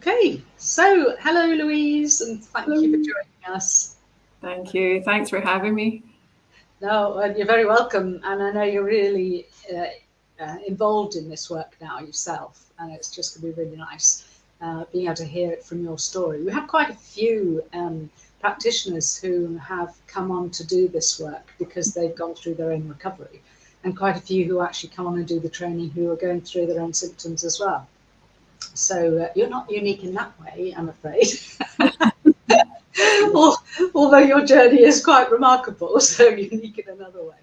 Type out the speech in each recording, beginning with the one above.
Okay, so hello Louise, and thank you for joining us. Thank you. Thanks for having me. No, you're very welcome, and I know you're really involved in this work now yourself, and it's just going to be really nice being able to hear it from your story. We have quite a few practitioners who have come on to do this work because they've gone through their own recovery, and quite a few who actually come on and do the training who are going through their own symptoms as well. So you're not unique in that way, I'm afraid. Although your journey is quite remarkable, so unique in another way.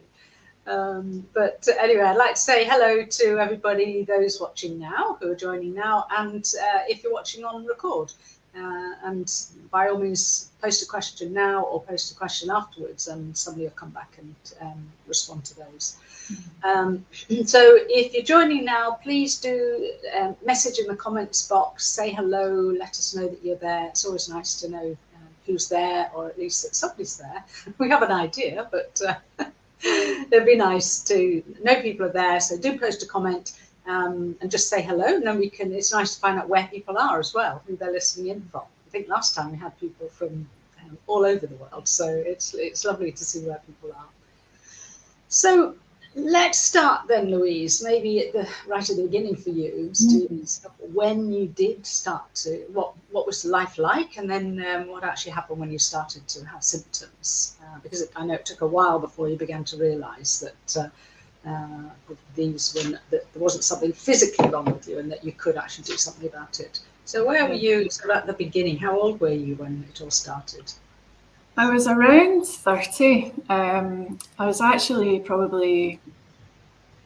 But anyway, I'd like to say hello to everybody, those watching now, who are joining now, and if you're watching on record. And by all means, post a question now or post a question afterwards, and somebody will come back and respond to those. So if you're joining now, please do message in the comments box, say hello, let us know that you're there. It's always nice to know who's there, or at least that somebody's there. We have an idea, but it'd be nice to know people are there. So do post a comment and just say hello, and then it's nice to find out where people are as well, who they're listening in from. I think last time we had people from all over the world, so it's lovely to see where people are. So let's start then, Louise, maybe right at the beginning for you, students, when you did start to, what was life like, and then what actually happened when you started to have symptoms? Because I know it took a while before you began to realise that that there wasn't something physically wrong with you and that you could actually do something about it. So where were you sort of at the beginning? How old were you when it all started? I was around 30. I was actually probably,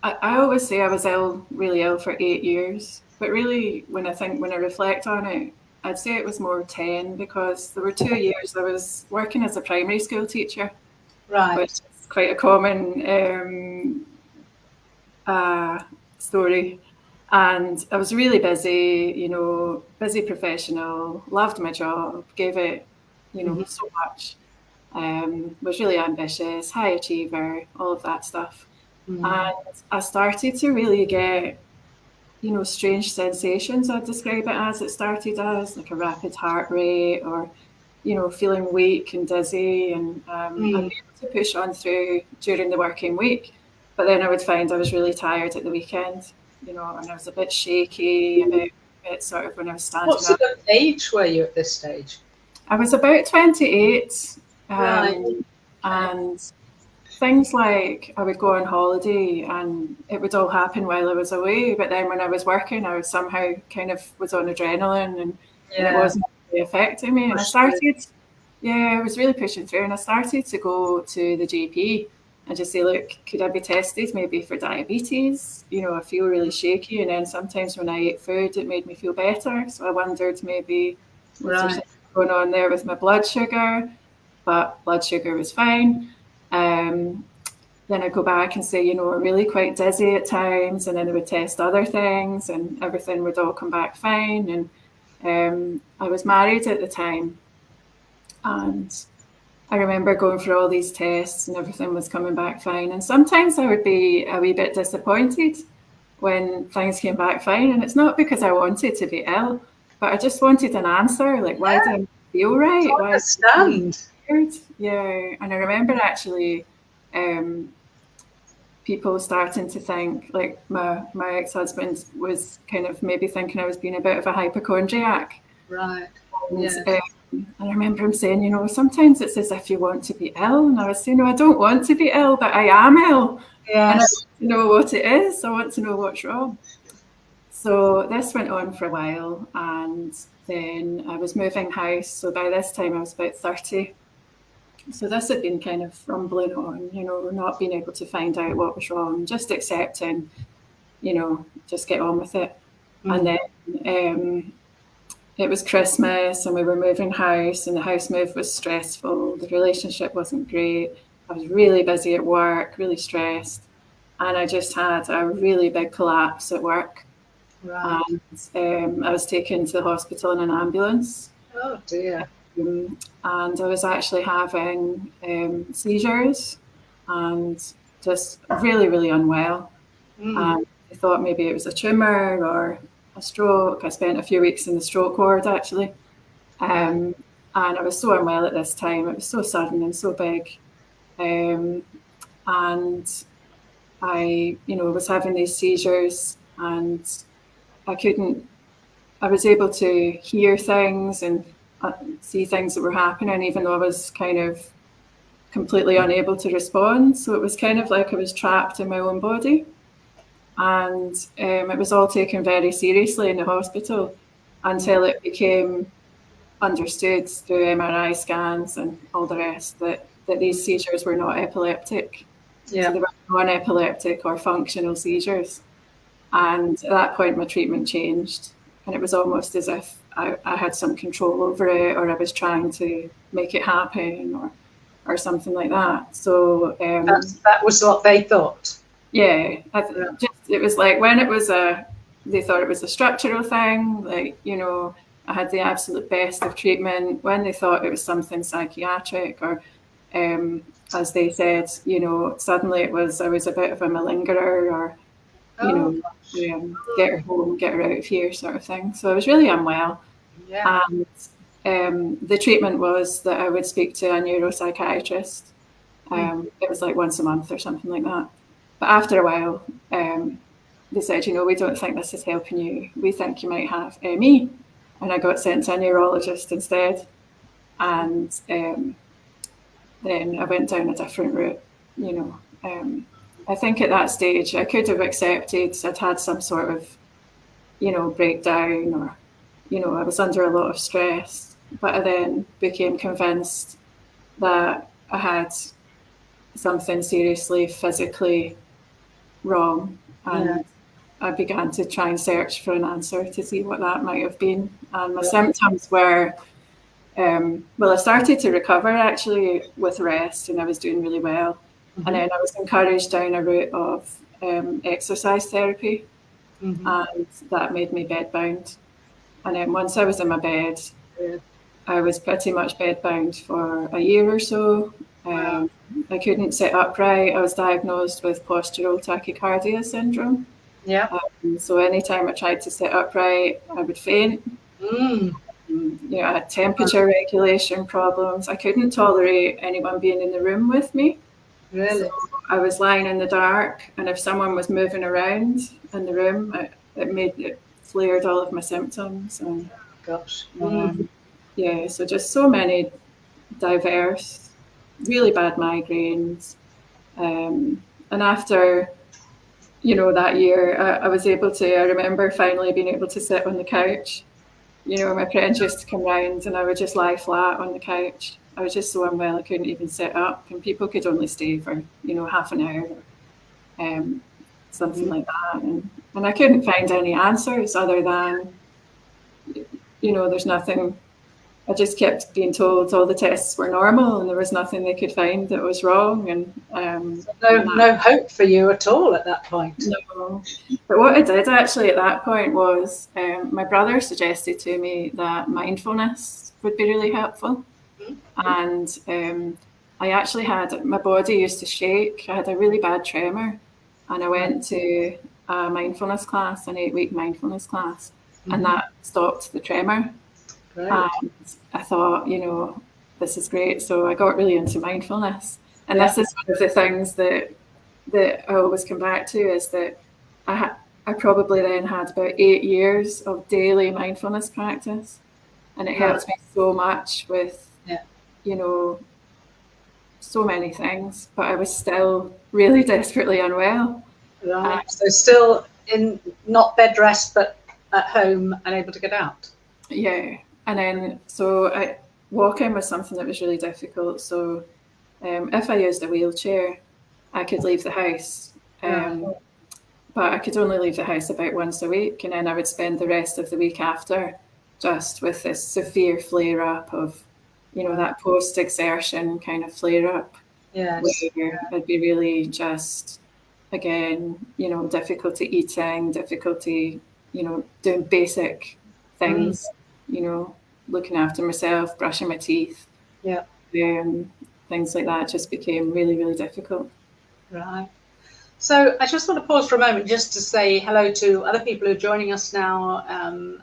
I always say I was really ill for 8 years. But really, when I reflect on it, I'd say it was more 10, because there were 2 years I was working as a primary school teacher. Right. Which is quite a common story. And I was really busy, busy professional, loved my job, gave it, so much. Was really ambitious, high achiever, all of that stuff. And I started to really get, strange sensations, I'd describe it as. It started as like a rapid heart rate, or, feeling weak and dizzy, and I'd be able to push on through during the working week. But then I would find I was really tired at the weekend, and I was a bit shaky, a bit sort of when I was standing up. What sort of age were you at this stage? I was about 28. Right. And things like I would go on holiday and it would all happen while I was away. But then when I was working, I was somehow kind of was on adrenaline and it wasn't really affecting me. And I was really pushing through, and I started to go to the GP and just say, look, could I be tested maybe for diabetes? I feel really shaky. And then sometimes when I ate food, it made me feel better. So I wondered maybe was there something going on there with my blood sugar? But blood sugar was fine. Then I'd go back and say, I'm really quite dizzy at times. And then I would test other things and everything would all come back fine. And I was married at the time. And I remember going through all these tests and everything was coming back fine. And sometimes I would be a wee bit disappointed when things came back fine. And it's not because I wanted to be ill, but I just wanted an answer. Like, why didn't I feel right? I understand. Yeah, and I remember actually people starting to think, like my ex-husband was kind of maybe thinking I was being a bit of a hypochondriac. Right. And I remember him saying, sometimes it's as if you want to be ill. And I was saying, no, I don't want to be ill, but I am ill. Yes. And I want to know what it is. I want to know what's wrong. So this went on for a while, and then I was moving house. So by this time I was about 30. So this had been kind of rumbling on, not being able to find out what was wrong, just accepting, just get on with it. And then it was Christmas and we were moving house, and the house move was stressful. The relationship wasn't great. I was really busy at work, really stressed. And I just had a really big collapse at work. Right. And I was taken to the hospital in an ambulance. Oh dear. And I was actually having seizures and just really, really unwell. And I thought maybe it was a tumour, or a stroke. I spent a few weeks in the stroke ward, actually. And I was so unwell at this time. It was so sudden and so big. And I, was having these seizures, and I was able to hear things and see things that were happening, even though I was kind of completely unable to respond. So it was kind of like I was trapped in my own body. And it was all taken very seriously in the hospital until it became understood through MRI scans and all the rest that these seizures were not epileptic. Yeah. So they were non-epileptic or functional seizures. And at that point, my treatment changed. And it was almost as if I had some control over it, or I was trying to make it happen, or something like that. So that was what they thought. Yeah, it was like when it was they thought it was a structural thing, like, I had the absolute best of treatment. When they thought it was something psychiatric, or as they said, suddenly I was a bit of a malingerer, or, get her home, get her out of here sort of thing. So I was really unwell. Yeah. And the treatment was that I would speak to a neuropsychiatrist. It was like once a month or something like that. But after a while, they said, we don't think this is helping you. We think you might have ME. And I got sent to a neurologist instead. And then I went down a different route, I think at that stage I could have accepted I'd had some sort of, breakdown, or, I was under a lot of stress. But I then became convinced that I had something seriously physically wrong, and I began to try and search for an answer to see what that might have been. And my symptoms were, I started to recover actually with rest, and I was doing really well. And then I was encouraged down a route of exercise therapy, and that made me bedbound. And then once I was in my bed, I was pretty much bedbound for a year or so. I couldn't sit upright. I was diagnosed with postural tachycardia syndrome. Yeah. So anytime I tried to sit upright, I would faint. I had temperature regulation problems. I couldn't tolerate anyone being in the room with me. Really? So I was lying in the dark, and if someone was moving around in the room, it flared all of my symptoms. And, gosh. So just so many diverse, really bad migraines. And after, that year, I was able to, I remember finally being able to sit on the couch. My friends used to come round, and I would just lie flat on the couch. I was just so unwell, I couldn't even sit up, and people could only stay for, half an hour, something like that. And I couldn't find any answers other than, there's nothing. I just kept being told all the tests were normal, and there was nothing they could find that was wrong. And no hope for you at all at that point. No. But what I did actually at that point was my brother suggested to me that mindfulness would be really helpful. And I actually my body used to shake. I had a really bad tremor, and I went to a mindfulness class, an 8-week mindfulness class, and that stopped the tremor. Right. And I thought, this is great. So I got really into mindfulness. And this is one of the things that I always come back to, is that I probably then had about 8 years of daily mindfulness practice. And it helped me so much with, so many things. But I was still really desperately unwell. Right. So still in not bed rest, but at home and able to get out. Yeah. And then, so walking was something that was really difficult. So if I used a wheelchair, I could leave the house. But I could only leave the house about once a week. And then I would spend the rest of the week after just with this severe flare-up of, that post-exertion kind of flare-up. Yes. Where I'd be really just, again, difficulty eating, difficulty, doing basic things. Looking after myself, brushing my teeth, things like that just became really, really difficult. Right. So I just want to pause for a moment just to say hello to other people who are joining us now,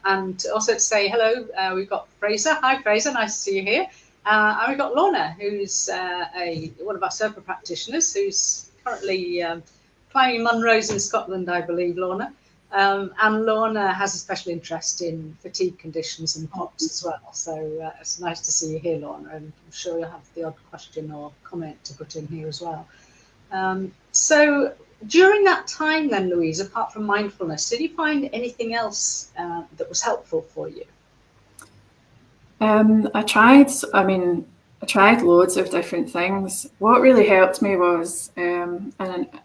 and also to say hello. We've got Fraser. Hi, Fraser. Nice to see you here. And we've got Lorna, who's one of our SIRPA practitioners, who's currently climbing Munros in Scotland, I believe, Lorna. And Lorna has a special interest in fatigue conditions and POTS as well. So it's nice to see you here, Lorna, and I'm sure you'll have the odd question or comment to put in here as well. So during that time then, Louise, apart from mindfulness, did you find anything else that was helpful for you? I tried loads of different things. What really helped me was, and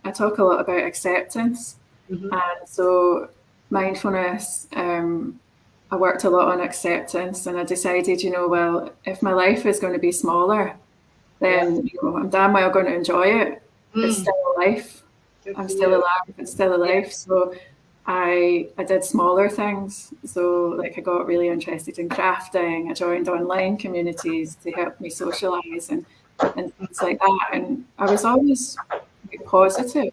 I talk a lot about acceptance. Mm-hmm. And so mindfulness, I worked a lot on acceptance, and I decided, well, if my life is going to be smaller, then I'm damn well going to enjoy it. It's still a life. I'm still alive. It's still a life. So I did smaller things. So like I got really interested in crafting. I joined online communities to help me socialize and things like that. And I was always positive.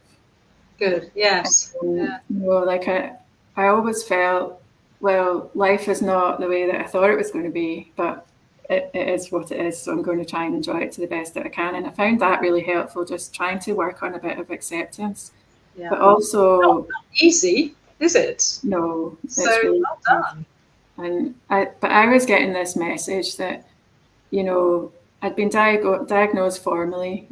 Good. Yes. Like I always felt, well, life is not the way that I thought it was going to be, but it is what it is. So I'm going to try and enjoy it to the best that I can. And I found that really helpful, just trying to work on a bit of acceptance. Yeah. But also not easy, is it? No. So really well done. And I was getting this message that, I'd been diagnosed formally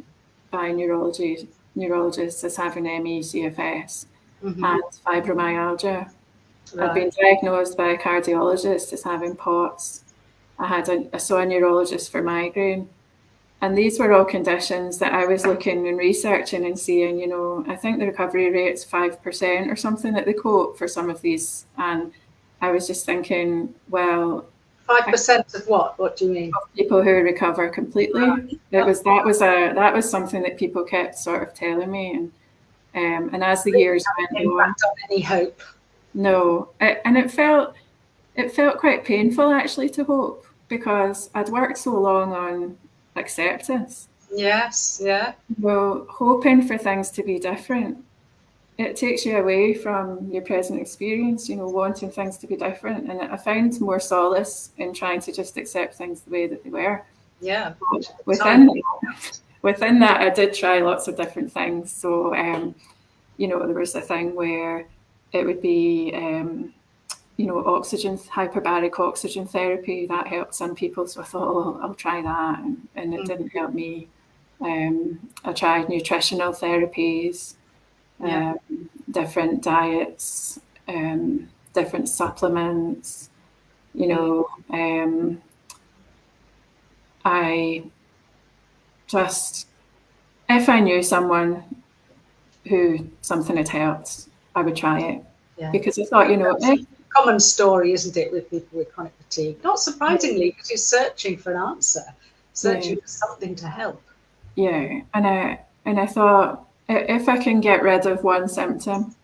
by neurologists as having ME, CFS, and fibromyalgia. Right. I'd been diagnosed by a cardiologist as having POTS. I saw a neurologist for migraine. And these were all conditions that I was looking and researching and seeing, I think the recovery rate's 5% or something that they quote for some of these. And I was just thinking, well, 5% of what? What do you mean? Of people who recover completely. That was something that people kept sort of telling me. And as the years went on, any hope? No. And it felt quite painful actually to hope, because I'd worked so long on acceptance. Yes, yeah. Well, hoping for things to be different, it takes you away from your present experience, wanting things to be different. And I found more solace in trying to just accept things the way that they were. Yeah. Within that, I did try lots of different things. So, there was a thing where it would be, hyperbaric oxygen therapy, that helped some people. So I thought, I'll try that. And it didn't help me. I tried nutritional therapies, different diets, different supplements, I just, if I knew someone who something had helped, I would try it. Yeah. Because I thought, common story, isn't it, with people with chronic fatigue? Not surprisingly, because you're searching for an answer, searching for something to help. Yeah, and I thought, if I can get rid of one symptom,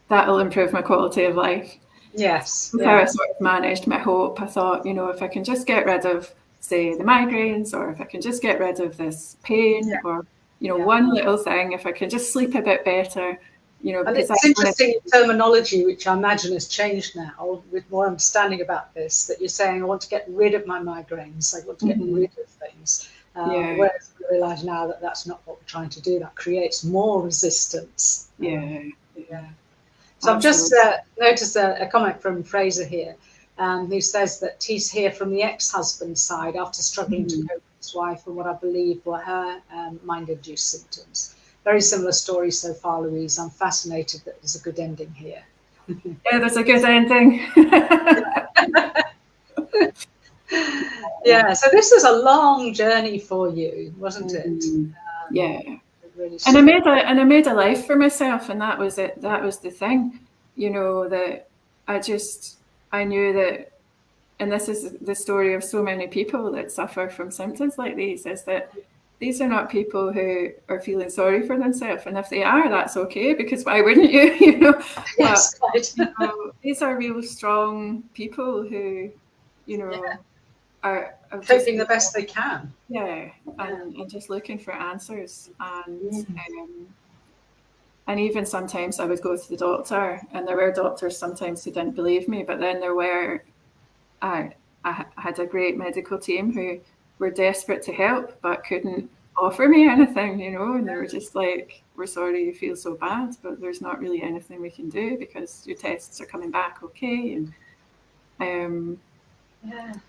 that'll improve my quality of life. Yes. How I sort of managed my hope. I thought, if I can just get rid of, say, the migraines, or if I can just get rid of this pain, or one little thing, if I can just sleep a bit better. And it's interesting terminology, which I imagine has changed now with more understanding about this, that you're saying, I want to get rid of my migraines, I want to get rid of things. Whereas we realise now that that's not what we're trying to do. That creates more resistance. Yeah. So I've just noticed a comment from Fraser here, who says that he's here from the ex-husband's side after struggling to cope with his wife and what I believe were her mind-induced symptoms. Very similar story so far, Louise. I'm fascinated that there's a good ending here. Yeah, there's a good ending. Yeah, so this was a long journey for you, wasn't it? Yeah. Really, and I made a life for myself, and that was it. That was the thing, that I knew that, and this is the story of so many people that suffer from symptoms like these, is that these are not people who are feeling sorry for themselves, and if they are, that's okay, because why wouldn't you? Yes, but, these are real strong people who, are coping the best they can. Yeah, and just looking for answers. And even sometimes I would go to the doctor, and there were doctors sometimes who didn't believe me, but then there were, I had a great medical team who were desperate to help, but couldn't offer me anything, you know, and they were just like, we're sorry you feel so bad, but there's not really anything we can do because your tests are coming back okay. And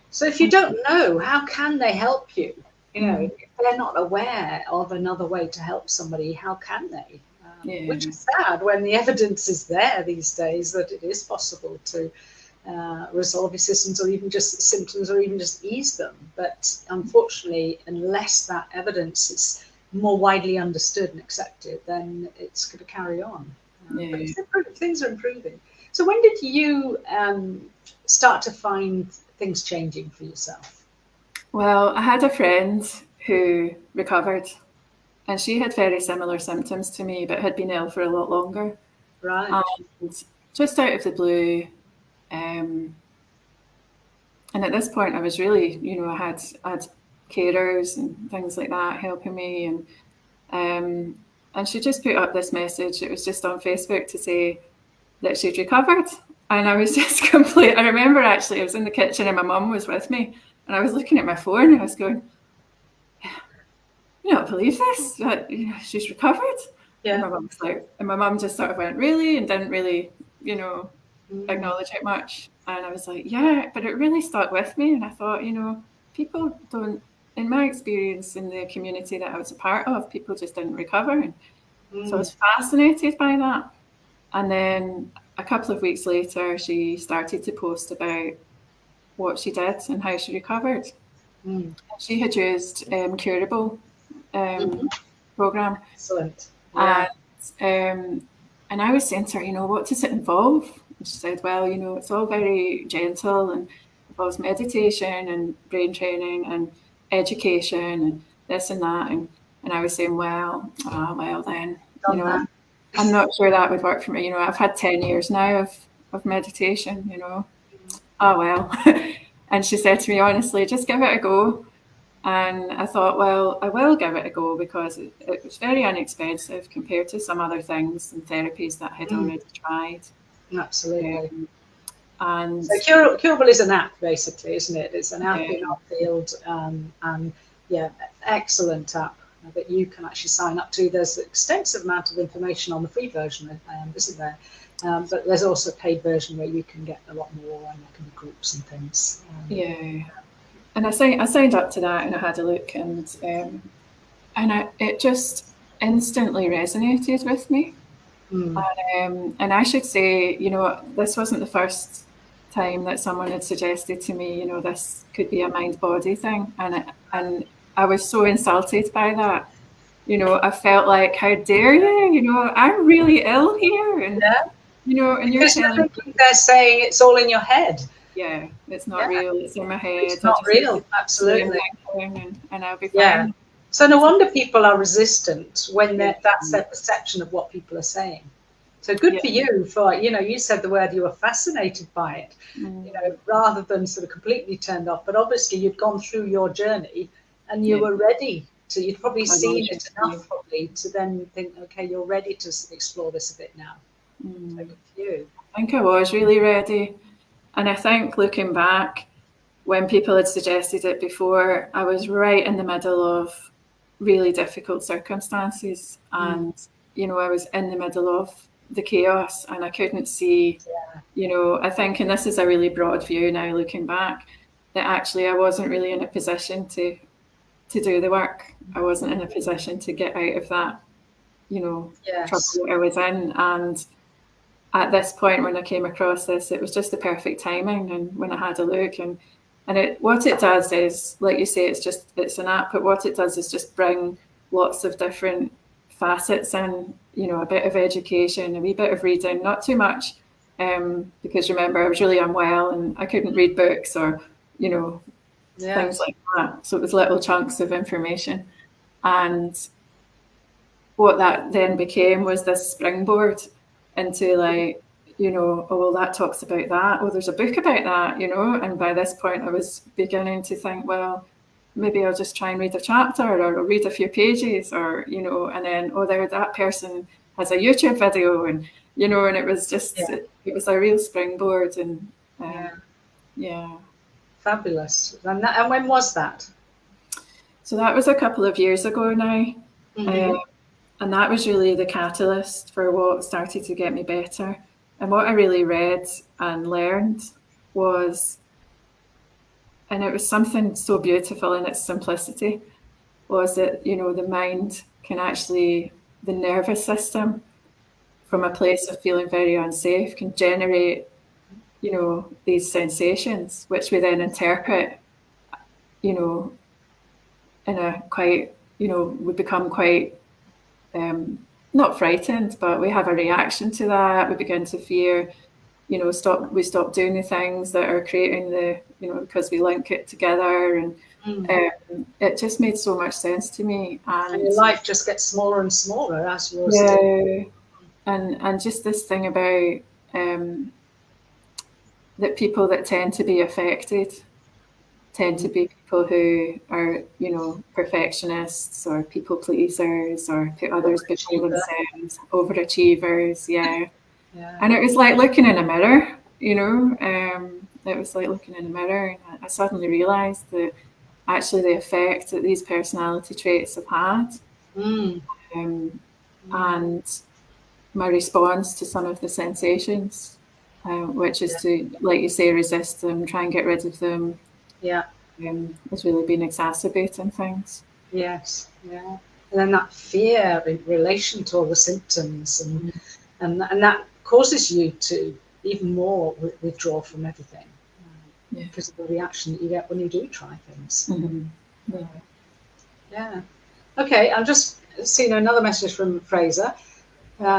so if you don't know, how can they help you? You know, if they're not aware of another way to help somebody, how can they? Which is sad when the evidence is there these days that it is possible to resolve your symptoms, or even just symptoms, or even just ease them. But unfortunately, unless that evidence is more widely understood and accepted, then it's going to carry on. But things are improving. So when did you start to find things changing for yourself? Well, I had a friend who recovered, and she had very similar symptoms to me, but had been ill for a lot longer. Right. And just out of the blue, and at this point I was really, you know, I had carers and things like that helping me, and she just put up this message. It was just on Facebook to say that she'd recovered, and I was just complete. I remember actually I was in the kitchen and my mum was with me, and I was looking at my phone and I was going, you don't believe this, that, you know, she's recovered. And my mum was like, and my mum just sort of went, really, and didn't really, you know, acknowledge it much. And I was like, yeah, but it really stuck with me. And I thought, you know, people don't, in my experience in the community that I was a part of, people just didn't recover. And so I was fascinated by that. And then a couple of weeks later, she started to post about what she did and how she recovered. She had used Curable program. Excellent. And I was saying to her, you know, what does it involve? And she said, well, you know, it's all very gentle and involves meditation and brain training and education and this and that. And I was saying, well then, you know, I'm not sure that would work for me. You know, I've had 10 years now of meditation, you know. Oh, well. And she said to me, honestly, just give it a go. And I thought, well, I will give it a go because it was very inexpensive compared to some other things and therapies that I had already tried. Absolutely. And so Curable is an app, basically, isn't it? It's an app in our field, and excellent app that you can actually sign up to. There's an extensive amount of information on the free version, isn't there? But there's also a paid version where you can get a lot more, and there can be groups and things. And I signed up to that, and I had a look, and it just instantly resonated with me. And I should say, you know, this wasn't the first time that someone had suggested to me, you know, this could be a mind-body thing, and I was so insulted by that. You know, I felt like, how dare you? You know, I'm really ill here, and you know, and you're telling me they're saying it's all in your head. Yeah, it's not real. It's in my head. It's not real. Absolutely. And I'll be fine. So no wonder people are resistant when that's their perception of what people are saying. So good for you for, you know, you said the word, you were fascinated by it, you know, rather than sort of completely turned off. But obviously you'd gone through your journey and you were ready to, you'd probably seen it enough probably to then think, okay, you're ready to explore this a bit now. So good for you. I think I was really ready. And I think looking back, when people had suggested it before, I was right in the middle of really difficult circumstances. And, you know, I was in the middle of the chaos and I couldn't see, you know, I think, and this is a really broad view now looking back, that actually I wasn't really in a position to do the work. I wasn't in a position to get out of that, you know, trouble I was in. And at this point, when I came across this, it was just the perfect timing. And when I had a look, and what it does is, like you say, it's an app, but what it does is just bring lots of different facets in, you know, a bit of education, a wee bit of reading, not too much, because remember, I was really unwell and I couldn't read books or, you know, things like that. So it was little chunks of information. And what that then became was this springboard into, like, you know, oh, well, that talks about that. Oh, there's a book about that, you know. And by this point, I was beginning to think, well, maybe I'll just try and read a chapter, or I'll read a few pages, or, you know, and then, oh, there, that person has a YouTube video, and, you know, and it was just, it was a real springboard. And yeah. Fabulous. And when was that? So that was a couple of years ago now. And that was really the catalyst for what started to get me better. And what I really read and learned was, and it was something so beautiful in its simplicity, was that, you know, the mind can actually, the nervous system, from a place of feeling very unsafe, can generate, you know, these sensations, which we then interpret, you know, in a quite, you know, we become quite, not frightened, but we have a reaction to that. We begin to fear, you know, we stop doing the things that are creating the, you know, because we link it together. And it just made so much sense to me. And your life just gets smaller and smaller as yours do. And just this thing about that people that tend to be affected tend to be people who are, you know, perfectionists or people pleasers or put others before themselves, overachievers. And it was like looking in a mirror, you know. It was like looking in a mirror, and I suddenly realized that actually the effect that these personality traits have had, and my response to some of the sensations, which is to, like you say, resist them, try and get rid of them, has really been exacerbating things. Yes, yeah. And then that fear in relation to all the symptoms, and that causes you to even more withdraw from everything, because of the reaction that you get when you do try things. Okay, I'm just seeing another message from Fraser.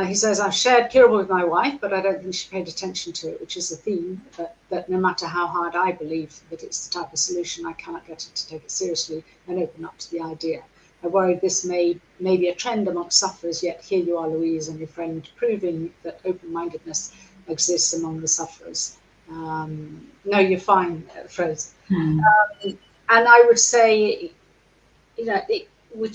He says, I've shared curable with my wife, but I don't think she paid attention to it, which is the theme, that no matter how hard I believe that it's the type of solution, I cannot get her to take it seriously and open up to the idea. I worried this may be a trend amongst sufferers, yet here you are, Louise, and your friend, proving that open-mindedness exists among the sufferers. No, you're fine, Fraser. And I would say, you know, we're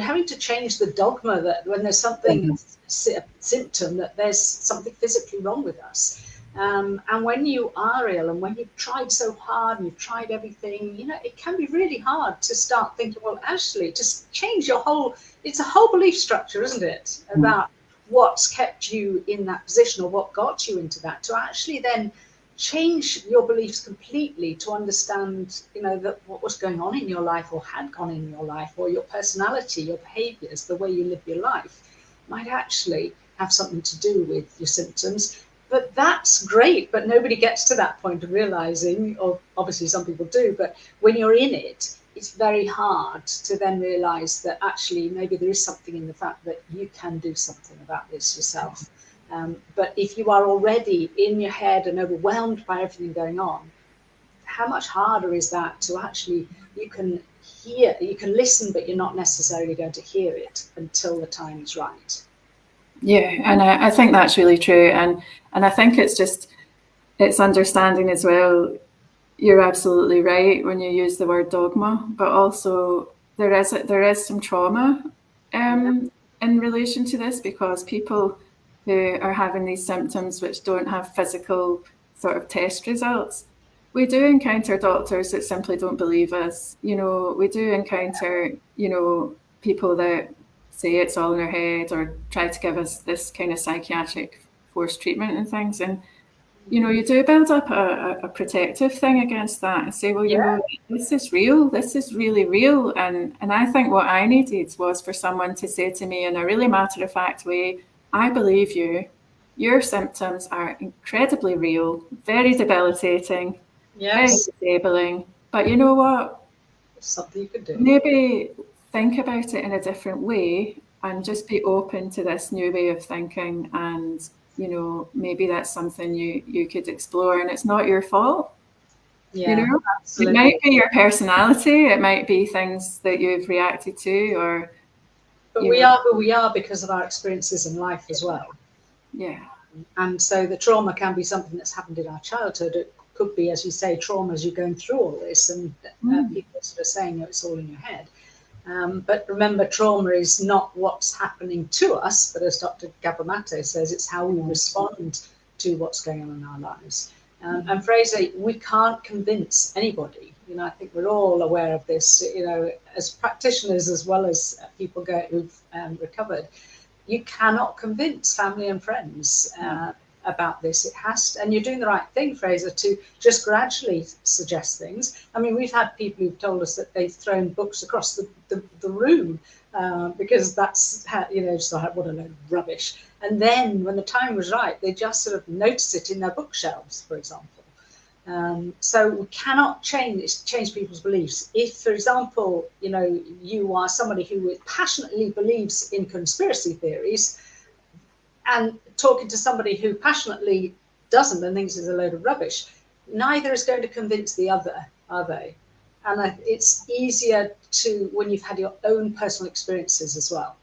having to change the dogma that when there's something, a symptom, that there's something physically wrong with us. And when you are ill and when you've tried so hard and you've tried everything, you know, it can be really hard to start thinking, well, actually, just change your whole, it's a whole belief structure, isn't it? About what's kept you in that position or what got you into that, to actually then change your beliefs completely to understand, you know, that what was going on in your life or had gone in your life, or your personality, your behaviors, the way you live your life might actually have something to do with your symptoms. But that's great, but nobody gets to that point of realizing, or obviously some people do, but when you're in it, it's very hard to then realize that actually maybe there is something in the fact that you can do something about this yourself. But if you are already in your head and overwhelmed by everything going on, how much harder is that to actually, you can listen, but you're not necessarily going to hear it until the time is right. Yeah, and I think that's really true. And I think it's understanding as well. You're absolutely right when you use the word dogma, but also there is some trauma in relation to this, because people who are having these symptoms which don't have physical sort of test results, we do encounter doctors that simply don't believe us. You know, we do encounter, you know, people that say it's all in our head or try to give us this kind of psychiatric forced treatment and things. And, you know, you do build up a protective thing against that and say, well, you know, this is real. This is really real. And I think what I needed was for someone to say to me in a really matter-of-fact way, I believe you. Your symptoms are incredibly real, very debilitating, very disabling. But you know what? It's something you could do. Maybe think about it in a different way and just be open to this new way of thinking. And, you know, maybe that's something you could explore, and it's not your fault. Yeah, you know, absolutely. It might be your personality. It might be things that you've reacted to, But we are who we are because of our experiences in life as well. Yeah. And so the trauma can be something that's happened in our childhood. It could be, as you say, trauma as you're going through all this, and people are sort of saying, it's all in your head. But remember, trauma is not what's happening to us, but as Dr. Gabamato says, it's how we respond to what's going on in our lives. And Fraser, we can't convince anybody. I think we're all aware of this, as practitioners as well as people who've recovered. You cannot convince family and friends about this. It has to, and you're doing the right thing, Fraser, to just gradually suggest things. I mean, we've had people who've told us that they've thrown books across the room because that's how, just like, what a load of rubbish. And then when the time was right, they just sort of notice it in their bookshelves, for example. So we cannot change people's beliefs. If, for example, you are somebody who passionately believes in conspiracy theories, and talking to somebody who passionately doesn't and thinks it's a load of rubbish, neither is going to convince the other, are they? And it's easier when you've had your own personal experiences as well.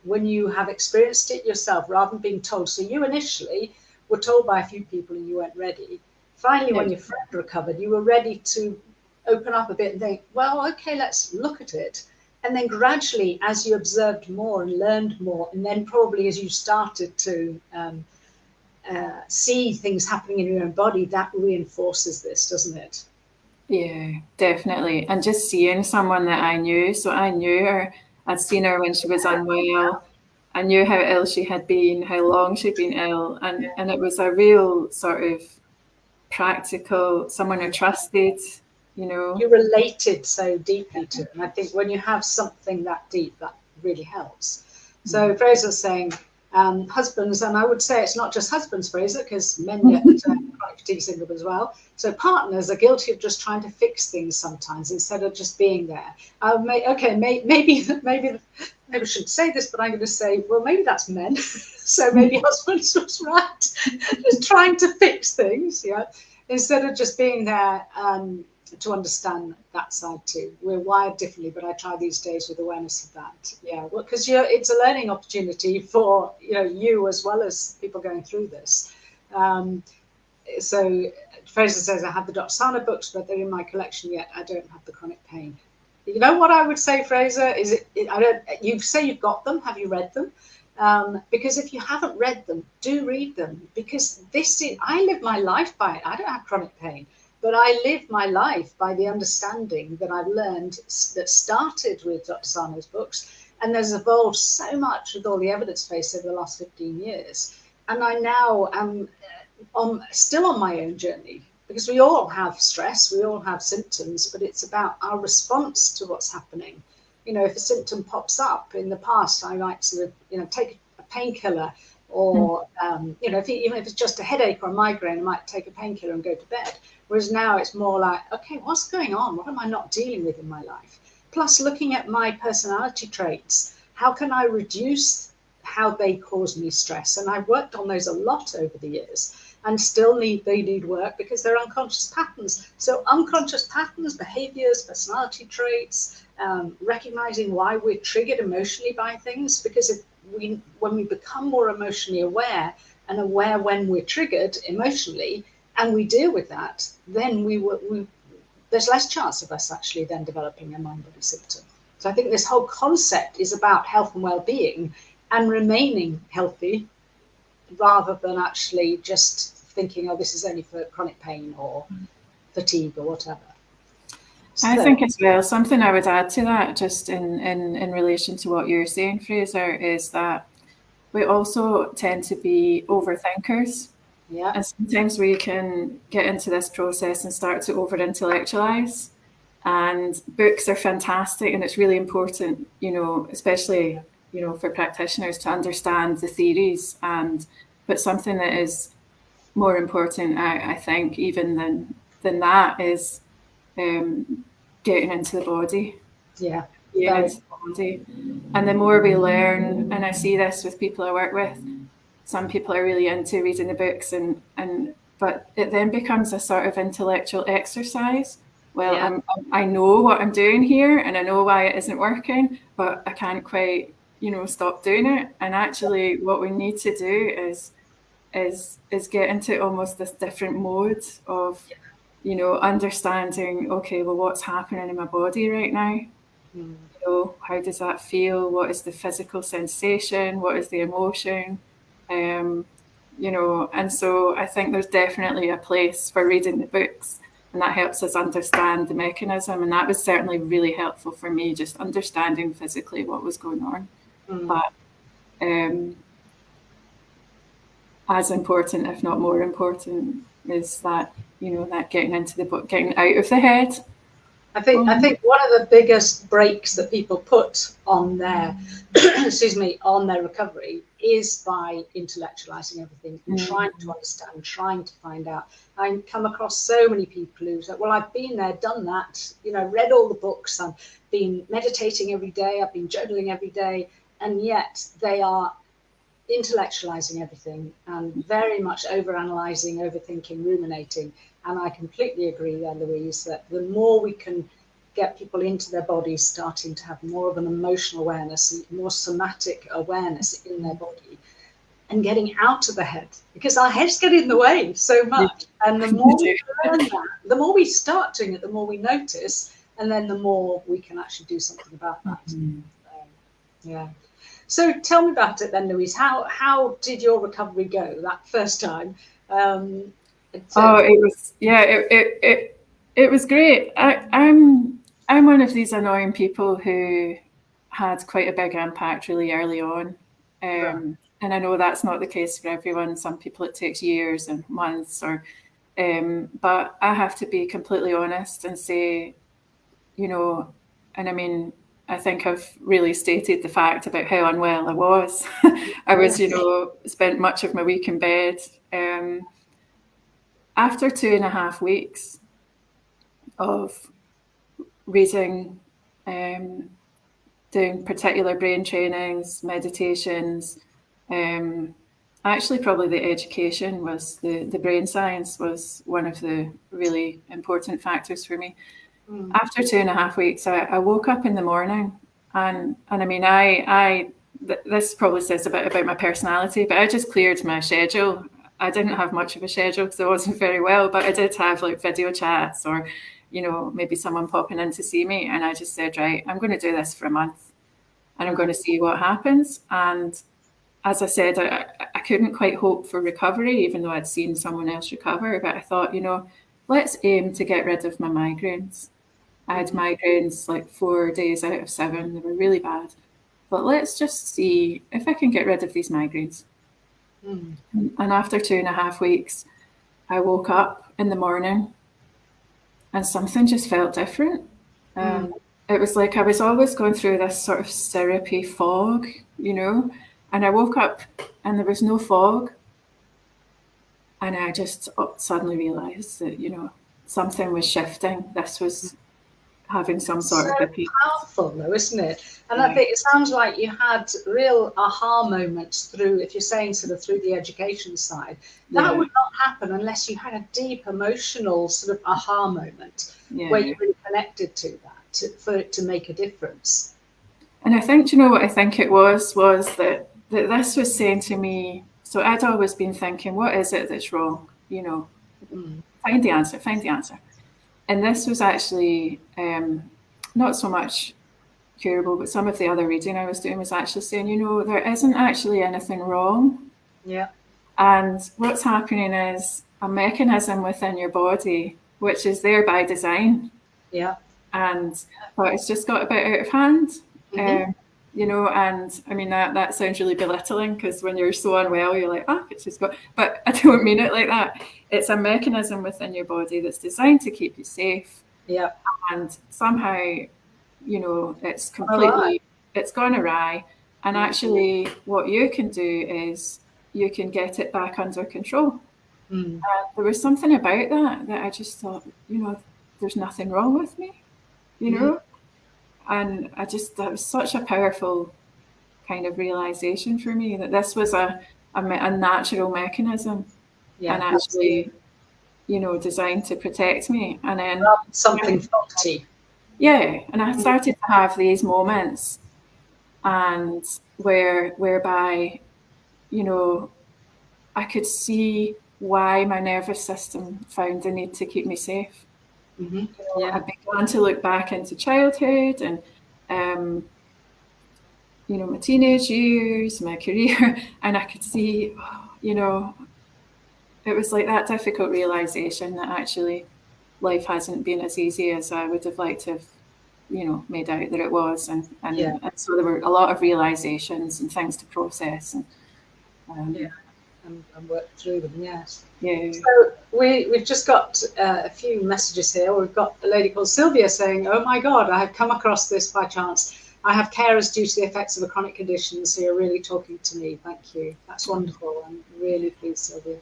When you have experienced it yourself, rather than being told. So you initially were told by a few people and you weren't ready. Finally, when your friend recovered, you were ready to open up a bit and think, well, okay, let's look at it. And then gradually, as you observed more and learned more, and then probably as you started to see things happening in your own body, that reinforces this, doesn't it? Yeah, definitely. And just seeing someone that I knew, so I knew her, I'd seen her when she was unwell. I knew how ill she had been, how long she'd been ill. And it was a real sort of practical, someone I trusted, You related so deeply to it. And I think when you have something that deep, that really helps. So Fraser's saying, husbands, and I would say it's not just husbands, Fraser, because men get chronic fatigue syndrome as well. So partners are guilty of just trying to fix things sometimes instead of just being there. Maybe I shouldn't say this, but I'm going to say, well, maybe that's men. So maybe husbands was right, just trying to fix things, instead of just being there to understand that side too. We're wired differently, but I try these days with awareness of that. Because it's a learning opportunity for you as well as people going through this. So Fraser says, I have the Dr. Sana books, but they're in my collection yet. I don't have the chronic pain. You know what I would say, Fraser, is you say you've got them. Have you read them? Because if you haven't read them, do read them, because I live my life by it. I don't have chronic pain, but I live my life by the understanding that I've learned that started with Dr. Sano's books, and there's evolved so much with all the evidence base over the last 15 years. And I now am still on my own journey, because we all have stress, we all have symptoms, but it's about our response to what's happening. If a symptom pops up in the past, I might sort of, take a painkiller, or, even if it's just a headache or a migraine, I might take a painkiller and go to bed. Whereas now it's more like, okay, what's going on? What am I not dealing with in my life? Plus looking at my personality traits, how can I reduce how they cause me stress? And I've worked on those a lot over the years, and still they need work because they're unconscious patterns. So unconscious patterns, behaviors, personality traits, recognizing why we're triggered emotionally by things, because when we become more emotionally aware and aware when we're triggered emotionally, and we deal with that, then there's less chance of us actually then developing a mind-body symptom. So I think this whole concept is about health and well-being and remaining healthy, rather than actually just thinking, oh, this is only for chronic pain or fatigue or whatever. I think as well, something I would add to that, just in relation to what you're saying, Fraser, is that we also tend to be overthinkers. Yeah. And sometimes we can get into this process and start to over-intellectualize. And books are fantastic, and it's really important, especially, for practitioners to understand the theories. But something that is more important, I think, even than that, is getting into the body. Yeah. Getting into the body. And the more we learn, and I see this with people I work with, some people are really into reading the books, but it then becomes a sort of intellectual exercise. Well, I know what I'm doing here, and I know why it isn't working, but I can't quite, stop doing it. And actually, what we need to do is is get into almost this different mode of, you know, understanding, okay, well, what's happening in my body right now? You know, how does that feel? What is the physical sensation? What is the emotion? You know, and so I think there's definitely a place for reading the books, and that helps us understand the mechanism. And that was certainly really helpful for me, just understanding physically what was going on. But as important, if not more important, is that, you know, that getting into the book, getting out of the head. I think one of the biggest breaks that people put on their excuse me, on their recovery is by intellectualizing everything and trying to understand, trying to find out. I come across so many people who say, well, I've been there, done that, you know, read all the books, I've been meditating every day, I've been journaling every day, and yet they are intellectualizing everything and very much overanalyzing, overthinking, ruminating. And I completely agree there, Louise, that the more we can get people into their bodies starting to have more of an emotional awareness, more somatic awareness in their body, and getting out of the head, because our heads get in the way so much. And the more we learn that, the more we start doing it, the more we notice, and then the more we can actually do something about that. Yeah. So tell me about it then, Louise. How did your recovery go that first time? It was great. I'm one of these annoying people who had quite a big impact really early on. And I know that's not the case for everyone. Some people it takes years and months, or but I have to be completely honest and say, you know, and I mean, I think I've really stated the fact about how unwell I was. I was, you know, spent much of my week in bed. After 2.5 weeks of reading, doing particular brain trainings, meditations, actually probably the education was the brain science was one of the really important factors for me. After 2.5 weeks, I woke up in the morning, and I mean, this probably says a bit about my personality, but I just cleared my schedule. I didn't have much of a schedule because I wasn't very well, but I did have like video chats or, you know, maybe someone popping in to see me. And I just said, right, I'm going to do this for a month and I'm going to see what happens. And as I said, I couldn't quite hope for recovery, even though I'd seen someone else recover. But I thought, you know, let's aim to get rid of my migraines. I had migraines like 4 days out of 7. They were really bad. But let's just see if I can get rid of these migraines. And after 2.5 weeks, I woke up in the morning and something just felt different. It was like I was always going through this sort of syrupy fog, you know, and I woke up and there was no fog. And I just suddenly realized that, you know, something was shifting. This was having some sort of a powerful though, isn't it? And I think it sounds like you had real aha moments through, if you're saying sort of through the education side, that would not happen unless you had a deep emotional sort of aha moment where you really connected to that for it to make a difference. And I think, you know what I think it was that this was saying to me, so I'd always been thinking, what is it that's wrong? You know, find the answer. And this was actually not so much curable, but some of the other reading I was doing was actually saying, you know, there isn't actually anything wrong. Yeah. And what's happening is a mechanism within your body, which is there by design. Yeah. But it's just got a bit out of hand. You know, and I mean, that sounds really belittling because when you're so unwell, you're like, it's just got, but I don't mean it like that. It's a mechanism within your body that's designed to keep you safe. Yeah. And somehow, you know, it's gone awry. And actually what you can do is you can get it back under control. There was something about that I just thought, you know, there's nothing wrong with me, you know? And that was such a powerful kind of realization for me that this was a natural mechanism and actually, you know, designed to protect me. And then something faulty. Yeah. And I started to have these moments and whereby, you know, I could see why my nervous system found the need to keep me safe. Mm-hmm. Yeah. I began to look back into childhood and, my teenage years, my career, and I could see, it was like that difficult realization that actually life hasn't been as easy as I would have liked to have, made out that it was. And so there were a lot of realizations and things to process. And, and work through them, yes. Yeah. So we've just got a few messages here. We've got a lady called Sylvia saying, "Oh my God, I have come across this by chance. I have carers due to the effects of a chronic condition, so you're really talking to me. Thank you. That's wonderful. I'm really pleased, Sylvia."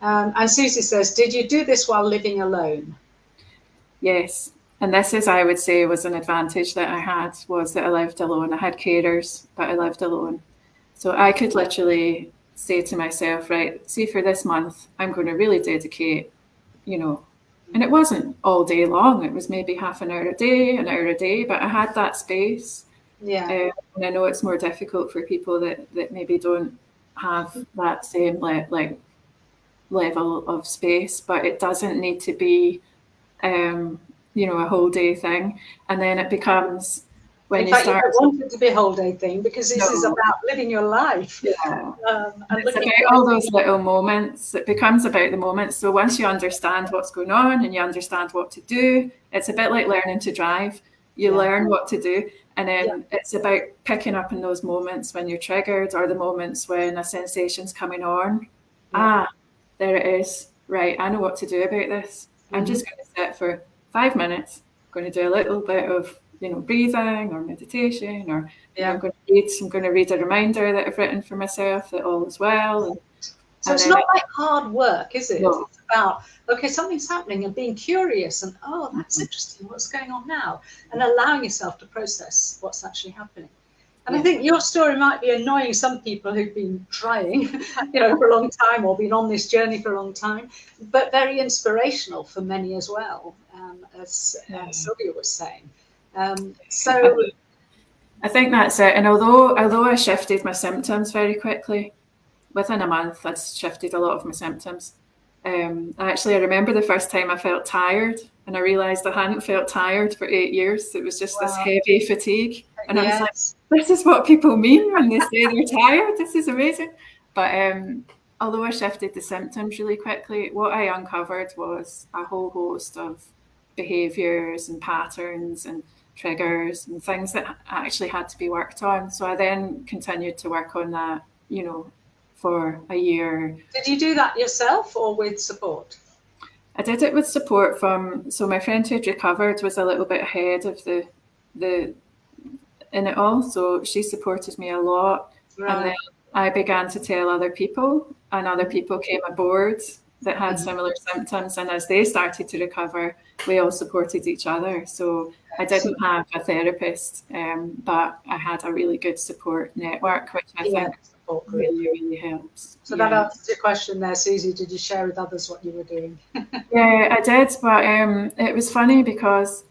And Susie says, "Did you do this while living alone?" Yes. And this is, I would say, was an advantage that I had, was that I lived alone. I had carers, but I lived alone. So I could literally say to myself, right, see, for this month, I'm going to really dedicate, and it wasn't all day long. It was maybe half an hour a day, but I had that space. Yeah. And I know it's more difficult for people that maybe don't have that same level of space, but it doesn't need to be, a whole day thing. And then it becomes, when in fact, you start, you don't want it to be a whole day thing, because this is about living your life. Yeah. And it's about all those little moments. It becomes about the moments. So once you understand what's going on and you understand what to do, it's a bit like learning to drive. You learn what to do, and then it's about picking up in those moments when you're triggered, or the moments when a sensation's coming on. There it is. Right, I know what to do about this. I'm just going to sit for 5 minutes. I'm going to do a little bit of breathing or meditation, or I'm going to read a reminder that I've written for myself that all is well. So it's not like hard work, is it? No. It's about, okay, something's happening, and being curious, and that's interesting, what's going on now, and allowing yourself to process what's actually happening. And I think your story might be annoying some people who've been trying, for a long time, or been on this journey for a long time, but very inspirational for many as well, as Sylvia was saying. So I think that's it. And although I shifted my symptoms very quickly, within a month, I'd shifted a lot of my symptoms. Actually, I remember the first time I felt tired, and I realised I hadn't felt tired for 8 years. It was just this heavy fatigue. And I was like, this is what people mean when they say they're tired. This is amazing. But although I shifted the symptoms really quickly, what I uncovered was a whole host of behaviours and patterns and triggers and things that actually had to be worked on. So I then continued to work on that, for a year. Did you do that yourself or with support? I did it with support so my friend who'd recovered was a little bit ahead of the in it all. So she supported me a lot. Right. And then I began to tell other people, and other people came aboard that had similar symptoms. And as they started to recover, we all supported each other. So I didn't have a therapist, but I had a really good support network, which I think really, really helps. So that answers your question there, Susie. Did you share with others what you were doing? Yeah, I did. But it was funny because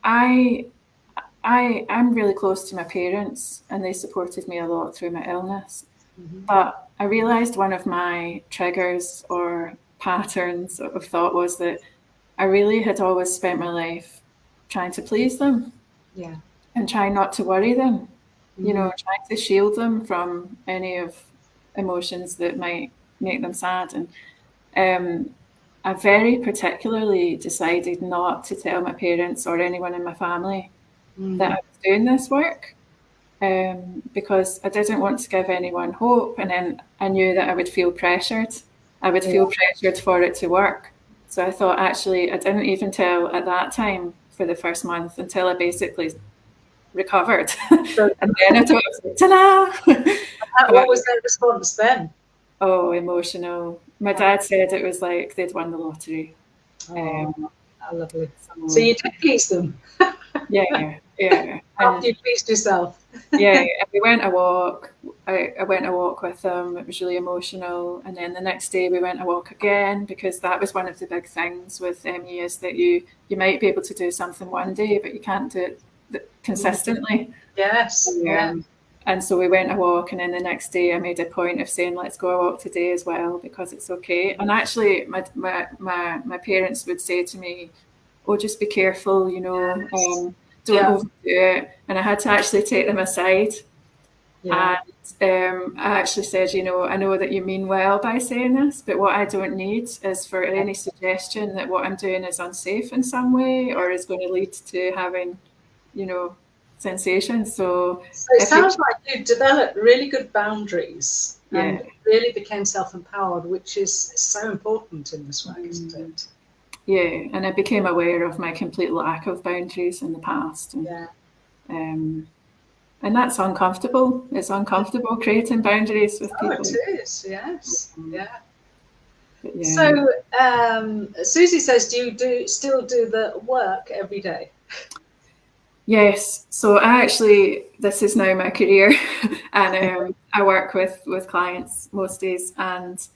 I'm really close to my parents, and they supported me a lot through my illness. But I realized one of my triggers or patterns of thought was that I really had always spent my life trying to please them, and trying not to worry them, trying to shield them from any of emotions that might make them sad. And I very particularly decided not to tell my parents or anyone in my family that I was doing this work, because I didn't want to give anyone hope, and then I knew that I would feel pressured. I would feel pressured for it to work. So I thought, actually, I didn't even tell at that time for the first month until I basically recovered. And then I told them, ta-da! What was their response then? Oh, emotional. My dad said it was like they'd won the lottery. How lovely. So you did please them? Yeah. After you pleased yourself? Yeah, we went a walk. I went a walk with them. It was really emotional. And then the next day we went a walk again, because that was one of the big things with ME, is that you might be able to do something one day, but you can't do it consistently. Yes. And so we went a walk, and then the next day I made a point of saying, let's go a walk today as well, because it's okay. And actually my parents would say to me, oh, just be careful, you know, don't overdo it. And I had to actually take them aside. Yeah. And I actually said, you know, I know that you mean well by saying this, but what I don't need is for any suggestion that what I'm doing is unsafe in some way or is going to lead to having, you know, sensations. So it sounds like you developed really good boundaries and really became self-empowered, which is so important in this work, isn't it? Yeah, and I became aware of my complete lack of boundaries in the past. And, and that's uncomfortable. It's uncomfortable creating boundaries with people. It is, yes. Yeah. So Susie says, do you still do the work every day? Yes. So this is now my career, and I work with clients most days, and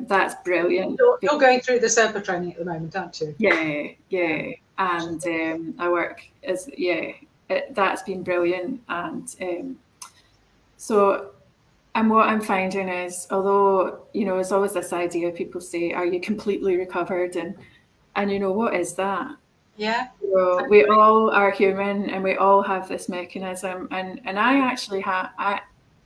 that's brilliant. You're going through the SIRPA training at the moment, aren't you? Yeah. And I work as that's been brilliant. And and what I'm finding is, although, you know, it's always this idea, people say, are you completely recovered? And you know, what is that? Yeah. So we all are human, and we all have this mechanism. And I actually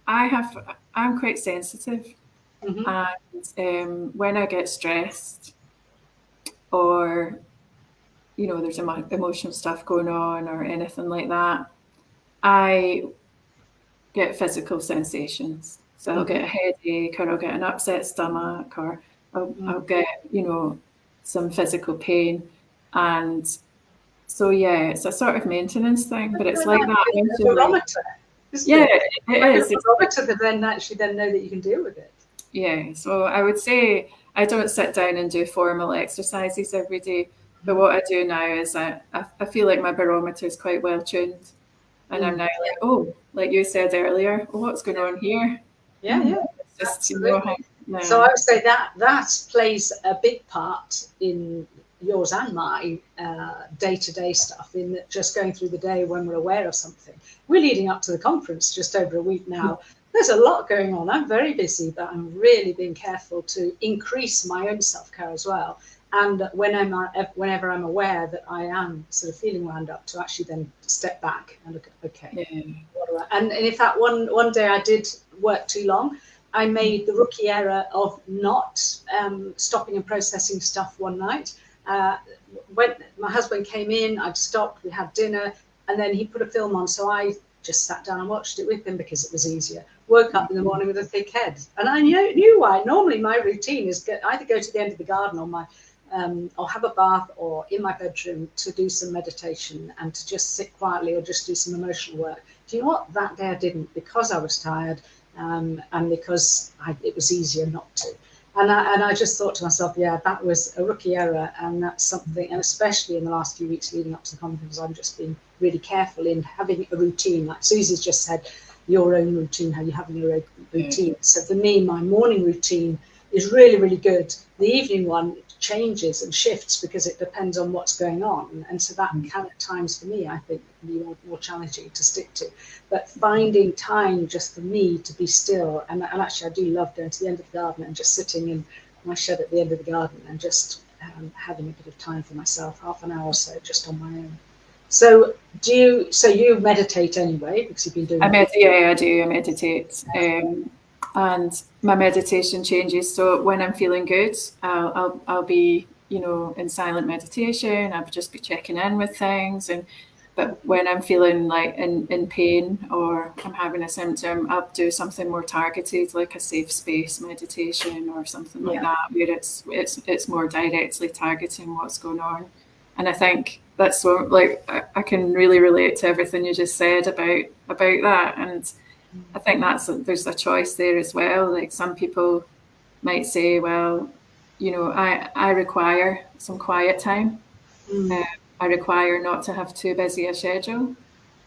I'm quite sensitive. Mm-hmm. And when I get stressed, or, you know, there's emotional stuff going on or anything like that, I get physical sensations. So I'll get a headache, or I'll get an upset stomach, or I'll get, you know, some physical pain. And so, it's a sort of maintenance thing, but it's like that. It's a barometer. It is. It's a barometer that then actually know that you can deal with it. Yeah, so I would say I don't sit down and do formal exercises every day, but what I do now is I feel like my barometer is quite well tuned, and I'm now like, oh, like you said earlier, what's going on here? Yeah. Just, you know, So I would say that plays a big part in yours and my day-to-day stuff, in that just going through the day when we're aware of something. We're leading up to the conference just over a week now. There's a lot going on. I'm very busy, but I'm really being careful to increase my own self-care as well. And whenever I'm aware that I am sort of feeling wound up, to actually then step back and look at, and in fact, one day I did work too long. I made the rookie error of not stopping and processing stuff one night. When my husband came in, I'd stopped, we had dinner, and then he put a film on, so I just sat down and watched it with him because it was easier. Woke up in the morning with a thick head, and I knew why. Normally my routine is either go to the end of the garden or have a bath, or in my bedroom to do some meditation and to just sit quietly or just do some emotional work. Do you know what? That day I didn't, because I was tired, and because it was easier not to. And I just thought to myself, that was a rookie error, and that's something, and especially in the last few weeks leading up to the conference, I'm just being really careful in having a routine. Like Susie's just said, your own routine, how you're having your own routine. So for me, my morning routine is really, really good. The evening one changes and shifts because it depends on what's going on. And so that can at times, for me, I think, be more challenging to stick to. But finding time just for me to be still, and actually I do love going to the end of the garden and just sitting in my shed at the end of the garden and just having a bit of time for myself, half an hour or so, just on my own. So you meditate anyway, because you've been doing I do. I meditate. And my meditation changes. So when I'm feeling good, I'll be, you know, in silent meditation. I'll just be checking in with things. But when I'm feeling like in pain, or I'm having a symptom, I'll do something more targeted, like a safe space meditation or something like that, where it's more directly targeting what's going on. And I think that's so, like, I can really relate to everything you just said about that. And I think there's a choice there as well. Like, some people might say, well, you know, I require some quiet time. I require not to have too busy a schedule.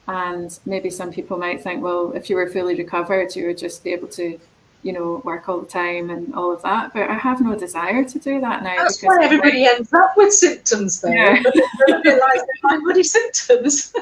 And maybe some people might think, well, if you were fully recovered, you would just be able to, you know, work all the time and all of that. But I have no desire to do that now. That's why everybody ends up with symptoms, though. Yeah. They realise they're my bloody symptoms.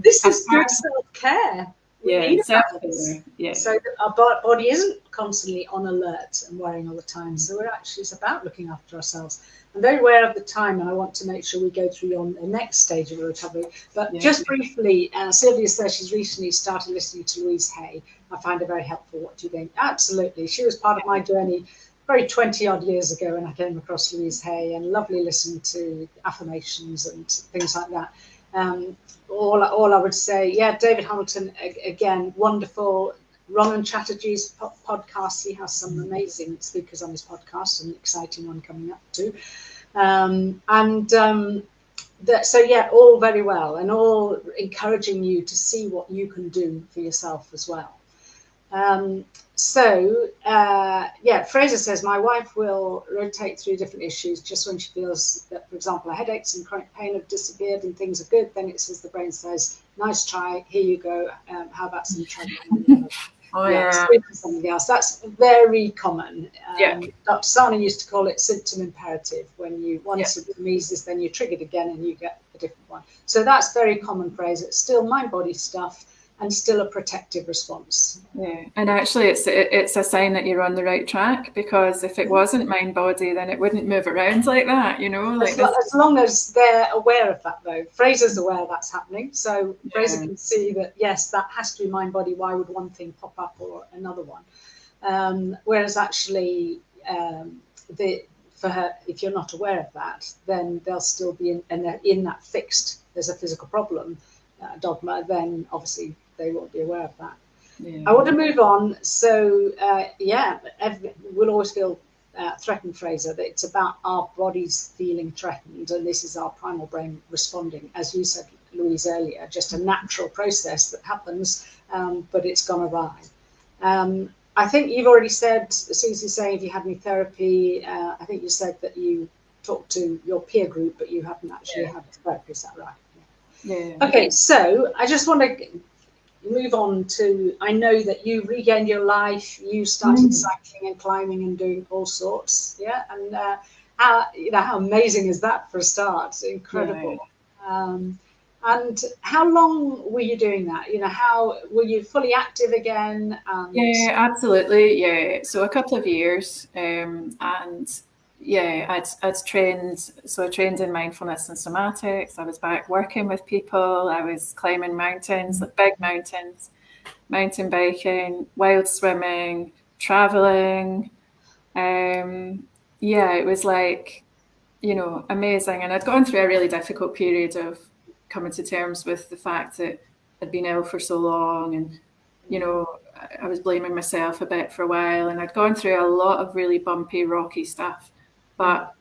This is good self-care. Yeah, need self-care. Yeah. So that our body isn't constantly on alert and worrying all the time. So it's about looking after ourselves. I'm very aware of the time, and I want to make sure we go through on the next stage of the recovery. But just briefly, Sylvia says she's recently started listening to Louise Hay. I find her very helpful. What do you think? Absolutely. She was part of my journey very 20 odd years ago when I came across Louise Hay, and lovely listening to affirmations and things like that. All I would say, David Hamilton, again, wonderful. Ronan Chatterjee's podcast, he has some amazing speakers on his podcast, an exciting one coming up too. All very well, and all encouraging you to see what you can do for yourself as well. Fraser says, my wife will rotate through different issues just when she feels that, for example, her headaches and chronic pain have disappeared and things are good. Then it says the brain says, nice try, here you go. How about some trouble? Something else. That's very common. Dr. Sana used to call it symptom imperative. When you one symptom eases, then you're triggered again and you get a different one. So that's very common phrase. It's still mind-body stuff, and still a protective response. Yeah, and actually it's a sign that you're on the right track, because if it wasn't mind body, then it wouldn't move around like that, As long as they're aware of that, though. Fraser's aware that's happening, so Fraser can see that, yes, that has to be mind body. Why would one thing pop up or another one? Whereas actually, for her, if you're not aware of that, then they'll still be in that fixed, there's a physical problem dogma, then obviously they won't be aware of that. I want to move on. So we'll always feel threatened, Fraser, that it's about our bodies feeling threatened, and this is our primal brain responding, as you said, Louise, earlier, just a natural process that happens, but it's gone awry. I think you've already said, Susie saying if you had any therapy, I think you said that you talked to your peer group, but you haven't actually had therapy, is that right? Okay, so I just want to move on to, I know that you regained your life, you started cycling and climbing and doing all sorts, and how amazing is that for a start? It's incredible. And how long were you doing that? How were you fully active again? Yeah, absolutely. Yeah, so a couple of years, and I'd trained. So I trained in mindfulness and somatics. I was back working with people. I was climbing mountains, like big mountains, mountain biking, wild swimming, traveling. It was like, amazing. And I'd gone through a really difficult period of coming to terms with the fact that I'd been ill for so long, and I was blaming myself a bit for a while, and I'd gone through a lot of really bumpy, rocky stuff. But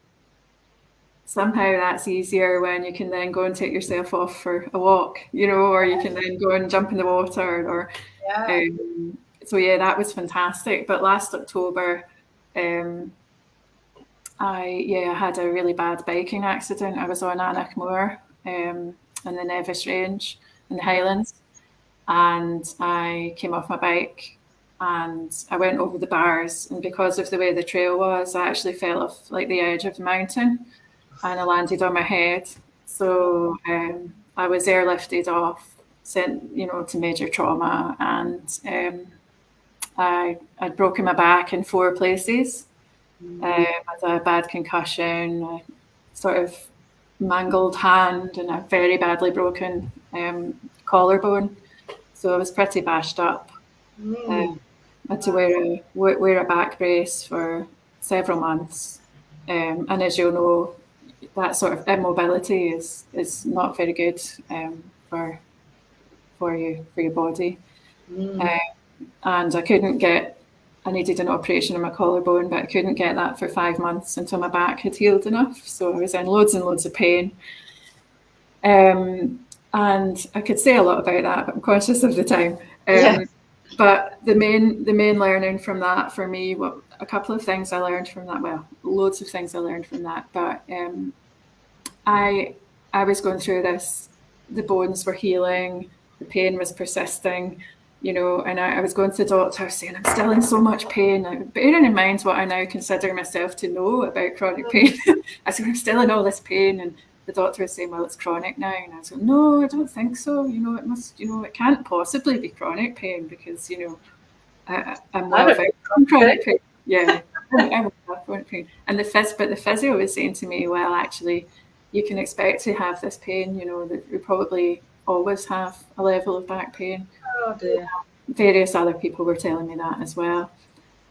somehow that's easier when you can then go and take yourself off for a walk, or you can then go and jump in the water, that was fantastic. But last October, I had a really bad biking accident. I was on Anach Moor in the Nevis Range in the Highlands, and I came off my bike and I went over the bars, and because of the way the trail was, I actually fell off like the edge of the mountain and I landed on my head. So I was airlifted off, sent to major trauma, and I'd broken my back in 4 places. I had a bad concussion, a sort of mangled hand, and a very badly broken collarbone. So I was pretty bashed up. I had to wear a back brace for several months. And as you'll know, that sort of immobility is not very good for your body. And I needed an operation on my collarbone, but I couldn't get that for 5 months until my back had healed enough. So I was in loads and loads of pain. And I could say a lot about that, but I'm conscious of the time. But the main learning from that for me, a couple of things I learned from that. Well, loads of things I learned from that. But I was going through this. The bones were healing, the pain was persisting, and I was going to the doctor saying I'm still in so much pain. Bearing in mind what I now consider myself to know about chronic pain, I said I'm still in all this pain, and the doctor was saying, well, it's chronic now. And I was like, no, I don't think so. It must, it can't possibly be chronic pain because, I'm well versed on chronic pain. Yeah, I will have chronic pain. And the physio was saying to me, well, actually, you can expect to have this pain, that you probably always have a level of back pain. Oh dear. Various other people were telling me that as well.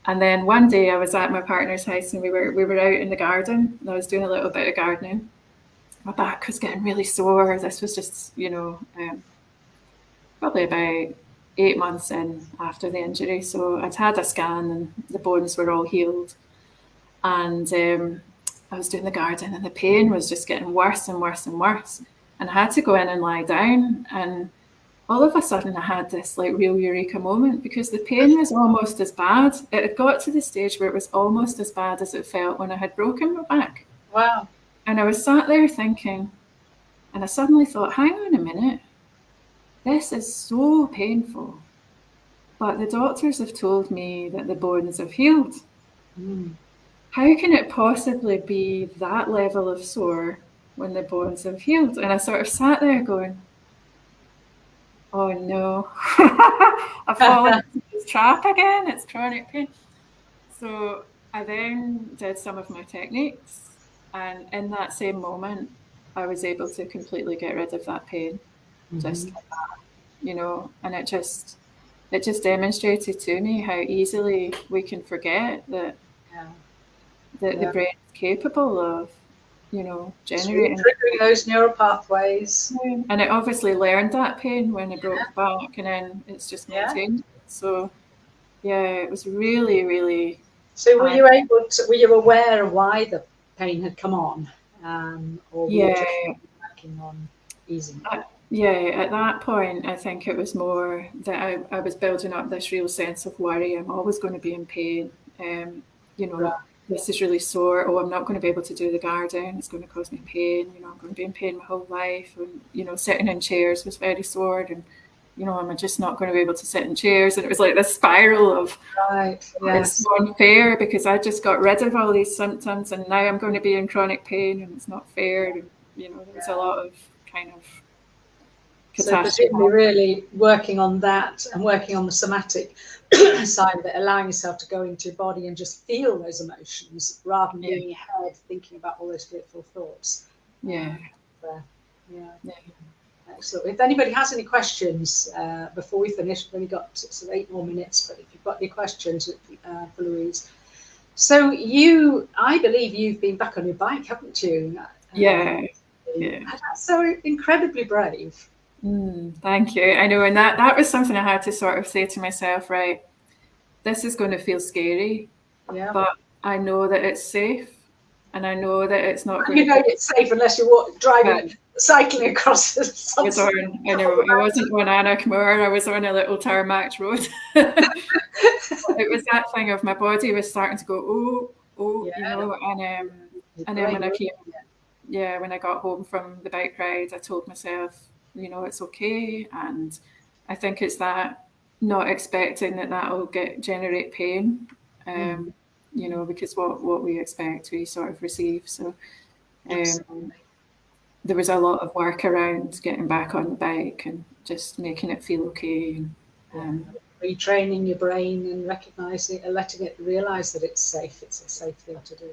And then one day I was at my partner's house and we were out in the garden and I was doing a little bit of gardening. My back was getting really sore. This was just, probably about 8 months in after the injury. So I'd had a scan and the bones were all healed. And I was doing the garden and the pain was just getting worse and worse and worse. And I had to go in and lie down. And all of a sudden I had this like real eureka moment because the pain was almost as bad. It had got to the stage where it was almost as bad as it felt when I had broken my back. Wow. And I was sat there thinking, and I suddenly thought, hang on a minute, this is so painful. But the doctors have told me that the bones have healed. How can it possibly be that level of sore when the bones have healed? And I sort of sat there going, oh no, I've fallen into this trap again, it's chronic pain. So I then did some of my techniques, and in that same moment, I was able to completely get rid of that pain, just like that, and it just demonstrated to me how easily we can forget that the brain is capable of, generating triggering those neural pathways. And it obviously learned that pain when it broke back, and then it's just maintained. So, it was really, really. So, were you aware of why the pain had come on, or were you just working on easing it? At that point, I think it was more that I was building up this real sense of worry. I'm always going to be in pain. This is really sore. Oh, I'm not going to be able to do the garden. It's going to cause me pain. I'm going to be in pain my whole life. And, sitting in chairs was very sore. And, am I just not going to be able to sit in chairs? And it was like this spiral of it's unfair because I just got rid of all these symptoms and now I'm going to be in chronic pain and it's not fair. And, there was a lot of kind of catastrophe. So particularly really working on that and working on the somatic side of it, allowing yourself to go into your body and just feel those emotions rather than in your head thinking about all those fearful thoughts. Excellent. If anybody has any questions before we finish, we've only got sort of 8 more minutes, but if you've got any questions for Louise. So I believe you've been back on your bike, haven't you? That's so incredibly brave. Thank you. I know, and that was something I had to sort of say to myself, right, this is going to feel scary, but I know that it's safe, and I know that it's not going to... it's safe unless you're cycling across something. I know, I wasn't on Anach Moor, I was on a little tarmac road. It was that thing of my body was starting to go, and then when I came... when I got home from the bike ride, I told myself, it's okay. And I think it's that not expecting that'll generate pain, because what we expect, we sort of receive. So there was a lot of work around getting back on the bike and just making it feel okay. Retraining your brain and recognizing and letting it realize that it's safe. It's a safe thing to do.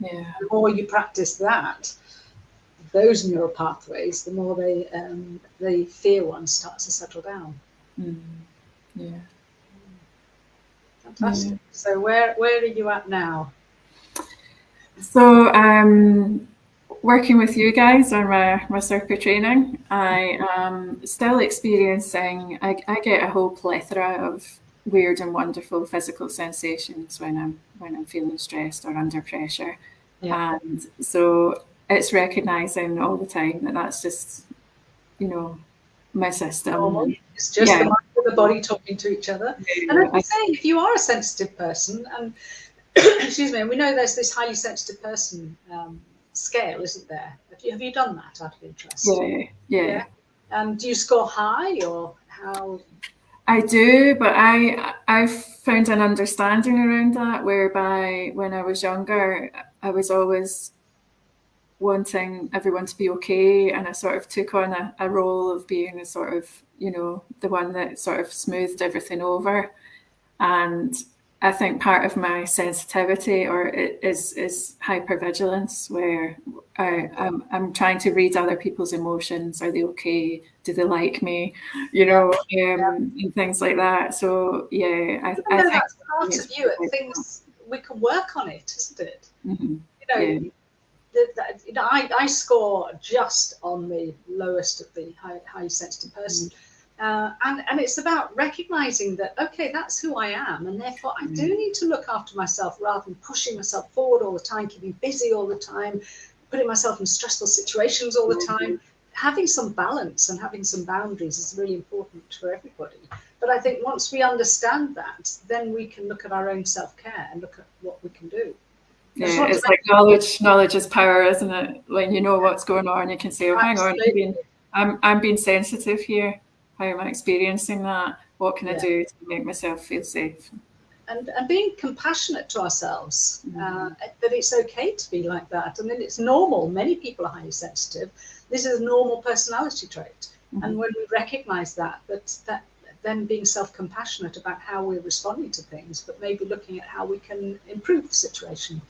The more you practice that, those neural pathways, the more the fear one starts to settle down. Fantastic. So where are you at now? So working with you guys on my SIRPA training, I am still experiencing, I get a whole plethora of weird and wonderful physical sensations when I'm feeling stressed or under pressure. And so it's recognizing all the time that that's just, my system. It's just the mind and the body talking to each other. And I say, if you are a sensitive person, and excuse me, and we know there's this highly sensitive person scale, isn't there? Have you done that out of interest? Yeah. And do you score high or how? I do, but I've found an understanding around that, whereby when I was younger, I was always wanting everyone to be okay, and I sort of took on a role of being a sort of, the one that sort of smoothed everything over. And I think part of my sensitivity is hypervigilance, where I'm trying to read other people's emotions. Are they okay? Do they like me? And things like that. So yeah, I think that's part of you. Things we can work on it, isn't it? Mm-hmm. I score just on the lowest of the high sensitive person. And it's about recognizing that, okay, that's who I am, and therefore I do need to look after myself rather than pushing myself forward all the time, keeping busy all the time, putting myself in stressful situations all the time. Having some balance and having some boundaries is really important for everybody. But I think once we understand that, then we can look at our own self-care and look at what we can do. Yeah, it's like knowledge is power, isn't it? When you know what's going on, you can say, oh, hang on, I'm being sensitive here. How am I experiencing that? What can I do to make myself feel safe? And being compassionate to ourselves, that it's okay to be like that. I mean, it's normal. Many people are highly sensitive. This is a normal personality trait. And when we recognize that then being self-compassionate about how we're responding to things, but maybe looking at how we can improve the situation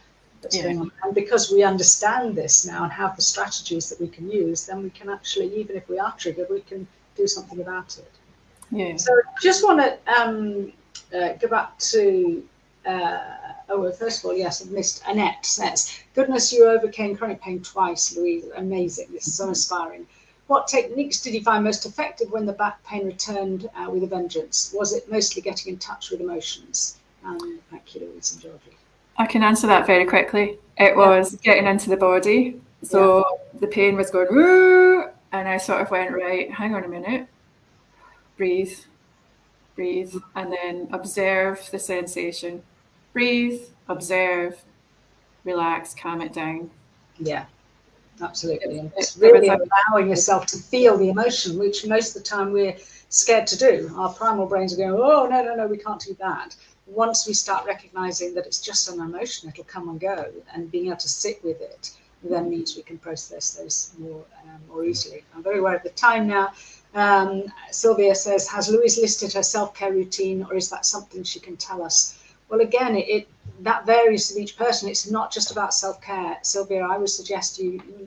that's going on. And because we understand this now and have the strategies that we can use, then we can actually, even if we are triggered, we can do something about it. Yeah. So just want to go back to, first of all, yes, I've missed. Annette says, goodness, you overcame chronic pain twice, Louise. Amazing. This is so inspiring. What techniques did you find most effective when the back pain returned with a vengeance? Was it mostly getting in touch with emotions? Thank you, Louise and Georgie. I can answer that very quickly. It was getting into the body. So the pain was going, woo, and I sort of went, right, hang on a minute. Breathe, and then observe the sensation. Breathe, observe, relax, calm it down. Yeah, absolutely. And it's really allowing yourself to feel the emotion, which most of the time we're scared to do. Our primal brains are going, oh, no, we can't do that. Once we start recognizing that it's just an emotion, it'll come and go, and being able to sit with it then means we can process those more easily. I'm very aware of the time now. Sylvia says, has Louise listed her self-care routine, or is that something she can tell us? Well, again, that varies with each person. It's not just about self-care. Sylvia, I would suggest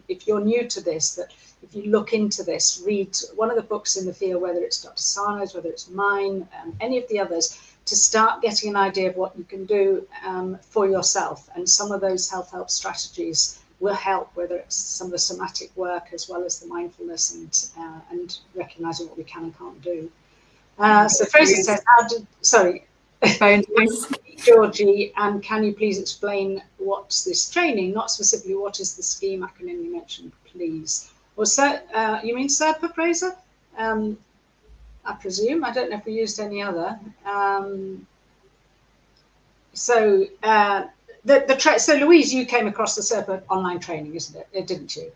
if you're new to this, that if you look into this, read one of the books in the field, whether it's Dr. Sarno's, whether it's mine, any of the others, to start getting an idea of what you can do for yourself. And some of those self-help strategies will help, whether it's some of the somatic work as well as the mindfulness and recognizing what we can and can't do. So Fraser says, boundaries. Georgie, and can you please explain what's this training? Not specifically what is the scheme acronym you mentioned, please. Well, you mean SIRPA, Fraser? I presume. I don't know if we used any other. So Louise, you came across the SIRPA online training, isn't it? Didn't you?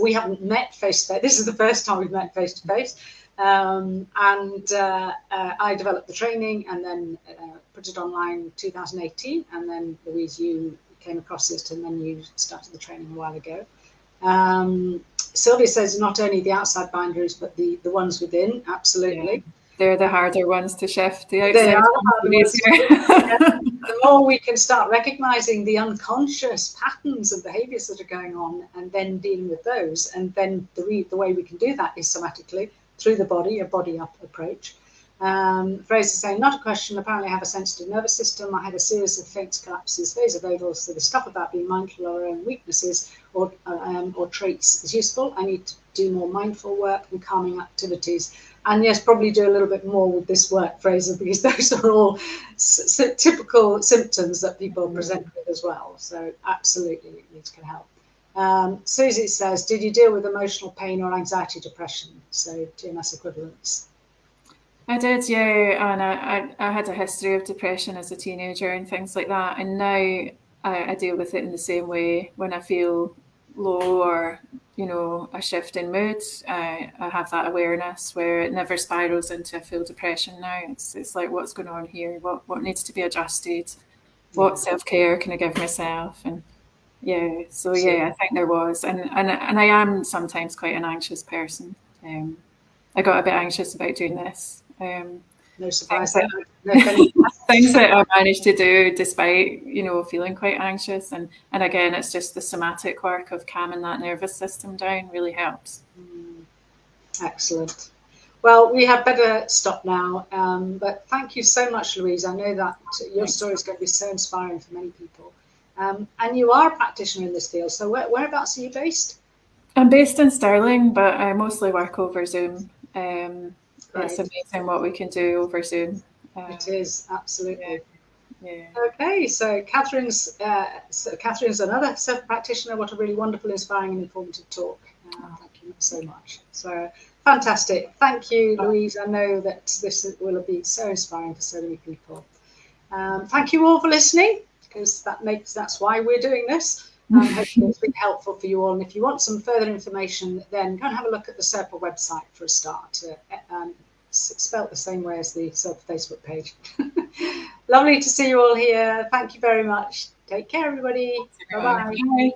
We haven't met face to face. This is the first time we've met face to face. I developed the training and then put it online in 2018. And then Louise, you came across it, and then you started the training a while ago. Sylvia says not only the outside boundaries, but the ones within. Absolutely. Yeah. They're the harder ones to shift. The outside The more we can start recognizing the unconscious patterns and behaviors that are going on, and then dealing with those, and then the way we can do that is somatically through the body, a body up approach. Fraser saying, not a question, apparently I have a sensitive nervous system. I had a series of faints, collapses, vasovagals, so the stuff about being mindful of our own weaknesses or traits is useful. I need to do more mindful work and calming activities. And yes, probably do a little bit more with this work, Fraser, because those are all typical symptoms that people present with as well. So absolutely, it can help. Susie says, did you deal with emotional pain or anxiety, depression? So TMS equivalents. I did, yeah, and I had a history of depression as a teenager and things like that, and now I deal with it in the same way. When I feel low or a shift in mood, I have that awareness where it never spirals into a full depression now. It's like, what's going on here? What needs to be adjusted? What self-care can I give myself? And Yeah, so yeah, I think there was, and I am sometimes quite an anxious person. I got a bit anxious about doing this. No surprise things there. that, things that I managed to do despite, feeling quite anxious, and again, it's just the somatic work of calming that nervous system down really helps. Excellent. Well, we had better stop now, but thank you so much, Louise. I know that your story is going to be so inspiring for many people. And you are a practitioner in this field, so whereabouts are you based? I'm based in Stirling, but I mostly work over Zoom. It's amazing what we can do over Zoom. It is, absolutely. Yeah. Okay, so Catherine's another SIRPA practitioner. What a really wonderful, inspiring and informative talk. Thank you so much. So fantastic. Thank you, Louise. I know that this will be so inspiring for so many people. Thank you all for listening, because that's why we're doing this. Hopefully it's been helpful for you all. And if you want some further information, then go and have a look at the SIRPA website for a start. Spelt the same way as the SIRPA Facebook page. Lovely to see you all here. Thank you very much. Take care, everybody. Bye-bye. Bye.